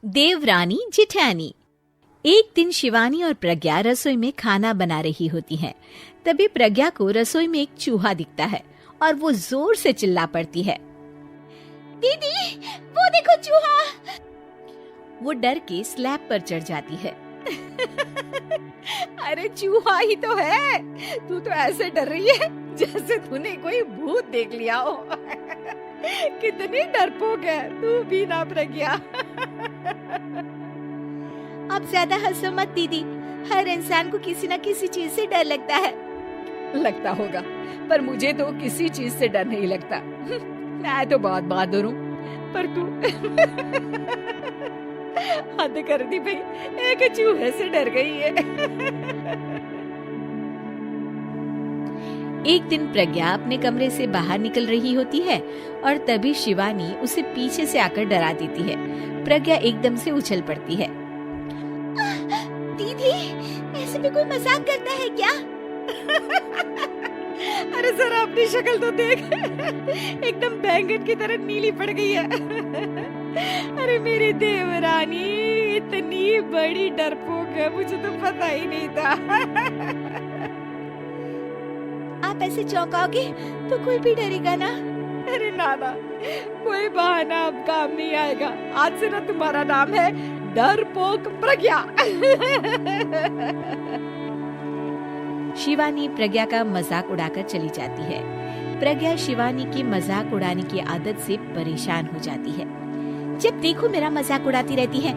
देवरानी जिठानी। एक दिन शिवानी और प्रज्ञा रसोई में खाना बना रही होती हैं। तभी प्रज्ञा को रसोई में एक चूहा दिखता है और वो जोर से चिल्ला पड़ती है, दीदी वो देखो चूहा। वो डर के स्लैब पर चढ़ जाती है। अरे चूहा ही तो है, तू तो ऐसे डर रही है जैसे तूने कोई भूत देख लिया हो। कितनी डरपोक है तू भी ना प्रज्ञा। अब ज्यादा हंसो मत दीदी, हर इंसान को किसी न किसी चीज से डर लगता है। लगता होगा, पर मुझे तो किसी चीज से डर नहीं लगता। मैं तो बहुत बहादुर हूँ, पर तू हद कर दी भाई, एक चूहे से डर गई है। एक दिन प्रज्ञा अपने कमरे से बाहर निकल रही होती है और तभी शिवानी उसे पीछे से आकर डरा देती है। प्रज्ञा एकदम से उछल पड़ती है। दीदी ऐसे भी कोई मजाक करता है क्या? अरे जरा अपनी शक्ल तो देख, एकदम बैंगन की तरह नीली पड़ गई है। अरे मेरी देवरानी इतनी बड़ी डरपोक है, मुझे तो पता ही नहीं था। आप ऐसे चौंकाओगे तो कोई भी डरेगा ना? अरे नाना, कोई बहाना अब काम नहीं आएगा। आज से ना तुम्हारा नाम है डरपोक प्रज्ञा। शिवानी प्रज्ञा का मजाक उड़ाकर चली जाती है। प्रज्ञा शिवानी की मजाक उड़ाने की आदत से परेशान हो जाती है। जब देखो मेरा मजाक उड़ाती रहती है,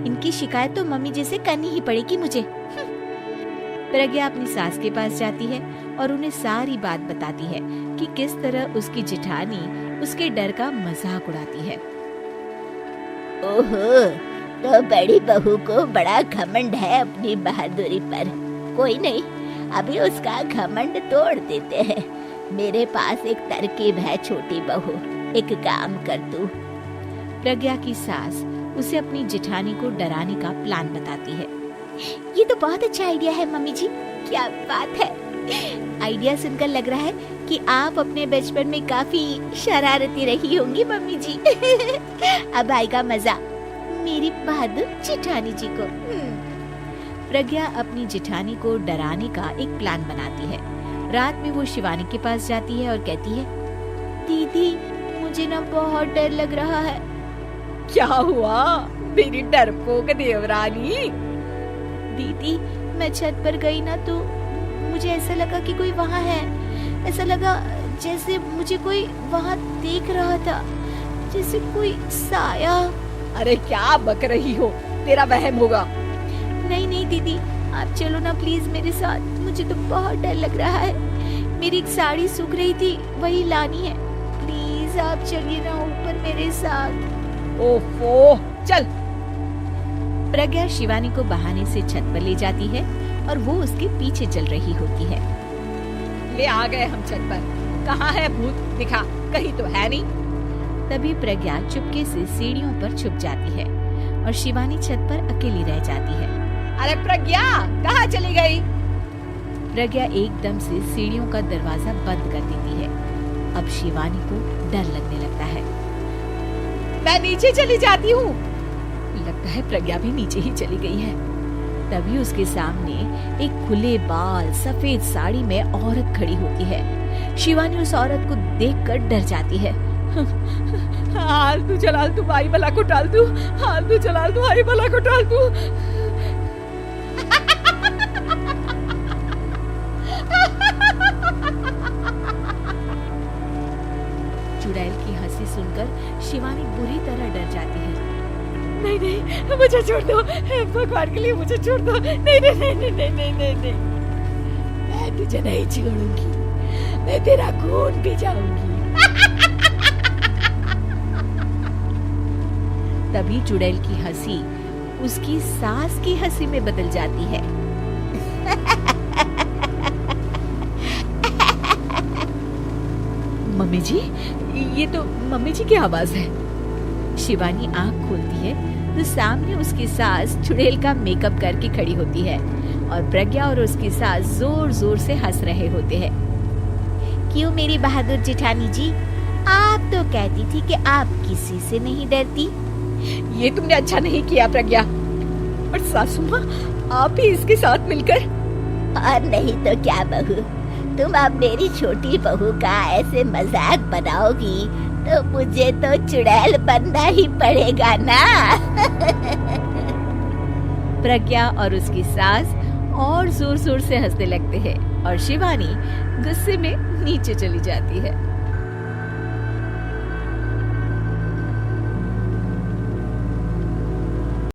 इनकी शिकायत तो मम्मी जी से करनी ही पड़ेगी मुझे। प्रज्ञा अपनी सास के पास जाती है और उन्हें सारी बात बताती है कि किस तरह उसकी जेठानी उसके डर का मजाक उड़ाती है। ओहो, तो बड़ी बहू को बड़ा घमंड है अपनी बहादुरी पर। कोई नहीं, अभी उसका घमंड तोड़ देते हैं। मेरे पास एक तरकीब है छोटी बहू, एक काम कर तू। प्रज्ञा की सास उसे अपनी जेठानी को डराने का प्लान बताती है। ये तो बहुत अच्छा आइडिया है मम्मी जी। क्या बात है, आइडिया सुनकर लग रहा है कि आप अपने बचपन में काफी शरारती रही होंगी मम्मी जी। अब आएगा मजा मेरी बहादुर जेठानी जी को। प्रज्ञा अपनी जेठानी को डराने का एक प्लान बनाती है। रात में वो शिवानी के पास जाती है और कहती है, दीदी मुझे ना बहुत डर लग रहा है। क्या हुआ मेरी डरपोक देवरानी? दीदी मैं छत पर गई ना तो मुझे ऐसा लगा कि कोई वहाँ है। ऐसा लगा जैसे मुझे कोई वहाँ देख रहा था, जैसे कोई साया। अरे क्या बक रही हो, तेरा वहम होगा। नहीं नहीं दीदी, आप चलो ना प्लीज मेरे साथ, मुझे तो बहुत डर लग रहा है। मेरी एक साड़ी सूख रही थी, वही लानी है। प्लीज आप चलिए ना ऊपर मेरे साथ। ओफो चल। प्रज्ञा शिवानी को बहाने से छत पर ले जाती है और वो उसके पीछे चल रही होती है। ले आ गए हम छत पर, कहाँ है भूत, दिखा, कहीं तो है नहीं। तभी प्रज्ञा चुपके से सीढ़ियों पर छुप जाती है और शिवानी छत पर अकेली रह जाती है। अरे प्रज्ञा कहाँ चली गई? प्रज्ञा एकदम से सीढ़ियों का दरवाजा बंद कर देती है। अब शिवानी को डर लगने लगता है। मैं नीचे चली जाती हूँ। लगता है प्रज्ञा भी नीचे ही चली गई है। तभी उसके सामने एक खुले बाल सफेद साड़ी में औरत खड़ी होती है। शिवानी उस औरत को देखकर डर जाती है। हाल तू जलाल तू भाई भला को टाल तू, हाल तू जलाल तू भाई भला को टाल तू। चुड़ैल की हंसी सुनकर शिवानी बुरी तरह डर जाती है। नहीं नहीं मुझे छोड़ दो, भगवान के लिए मुझे छोड़ दो। नहीं नहीं नहीं नहीं नहीं नहीं नहीं, नहीं। मैं तुझे नहीं छोड़ूंगी, मैं तेरा खून पी जाऊंगी। तभी चुड़ैल की हंसी उसकी सास की हंसी में बदल जाती है। मम्मी जी, ये तो मम्मी जी की आवाज है। शिवानी आंख खोलती है तो सामने उसकी सास चुड़ैल का मेकअप करके खड़ी होती है और प्रज्ञा और उसकी सास जोर जोर से हंस रहे होते हैं। क्यों मेरी बहादुर जेठानी जी, आप तो कहती थी कि आप किसी से नहीं डरती। ये तुमने अच्छा नहीं किया प्रज्ञा। और सासू माँ, आप ही इसके साथ मिलकर। और नहीं तो क्या बहू, तुम अब मेरी छोटी बहू का ऐसे मजाक बनाओगी तो मुझे तो चुड़ैल बनना ही पड़ेगा ना। प्रज्ञा और उसकी सास और जोर जोर से हंसने लगते हैं और शिवानी गुस्से में नीचे चली जाती है।